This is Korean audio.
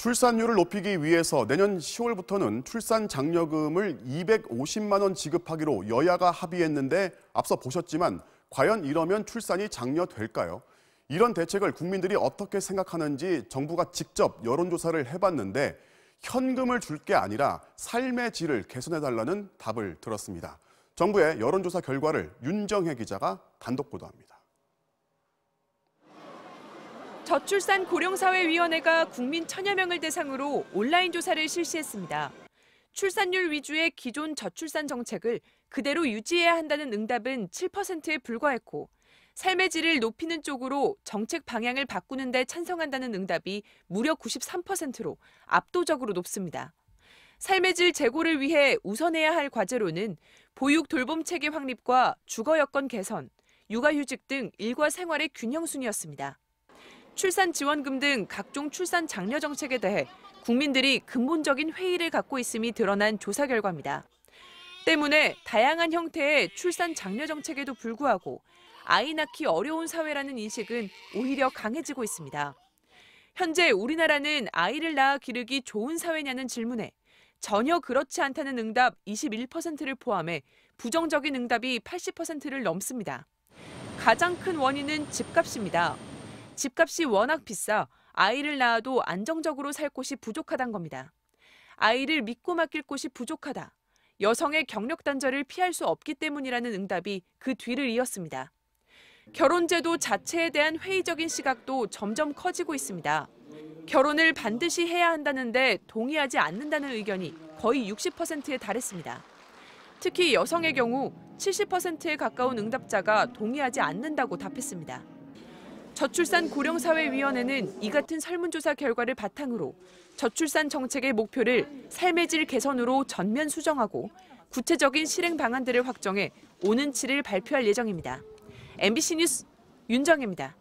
출산율을 높이기 위해서 내년 10월부터는 출산 장려금을 250만 원 지급하기로 여야가 합의했는데 앞서 보셨지만 과연 이러면 출산이 장려될까요? 이런 대책을 국민들이 어떻게 생각하는지 정부가 직접 여론조사를 해봤는데 현금을 줄 게 아니라 삶의 질을 개선해달라는 답을 들었습니다. 정부의 여론조사 결과를 윤정혜 기자가 단독 보도합니다. 저출산 고령사회위원회가 국민 1000여 명을 대상으로 온라인 조사를 실시했습니다. 출산율 위주의 기존 저출산 정책을 그대로 유지해야 한다는 응답은 7%에 불과했고 삶의 질을 높이는 쪽으로 정책 방향을 바꾸는 데 찬성한다는 응답이 무려 93%로 압도적으로 높습니다. 삶의 질 제고를 위해 우선해야 할 과제로는 보육 돌봄 체계 확립과 주거 여건 개선, 육아휴직 등 일과 생활의 균형 순이었습니다. 출산 지원금 등 각종 출산 장려 정책에 대해 국민들이 근본적인 회의를 갖고 있음이 드러난 조사 결과입니다. 때문에 다양한 형태의 출산 장려 정책에도 불구하고 아이 낳기 어려운 사회라는 인식은 오히려 강해지고 있습니다. 현재 우리나라는 아이를 낳아 기르기 좋은 사회냐는 질문에 전혀 그렇지 않다는 응답 21%를 포함해 부정적인 응답이 80%를 넘습니다. 가장 큰 원인은 집값입니다. 집값이 워낙 비싸 아이를 낳아도 안정적으로 살 곳이 부족하다는 겁니다. 아이를 믿고 맡길 곳이 부족하다. 여성의 경력 단절을 피할 수 없기 때문이라는 응답이 그 뒤를 이었습니다. 결혼제도 자체에 대한 회의적인 시각도 점점 커지고 있습니다. 결혼을 반드시 해야 한다는데 동의하지 않는다는 의견이 거의 60%에 달했습니다. 특히 여성의 경우 70%에 가까운 응답자가 동의하지 않는다고 답했습니다. 저출산 고령사회위원회는 이 같은 설문조사 결과를 바탕으로 저출산 정책의 목표를 삶의 질 개선으로 전면 수정하고 구체적인 실행 방안들을 확정해 오는 7일 발표할 예정입니다. MBC 뉴스 윤정혜입니다.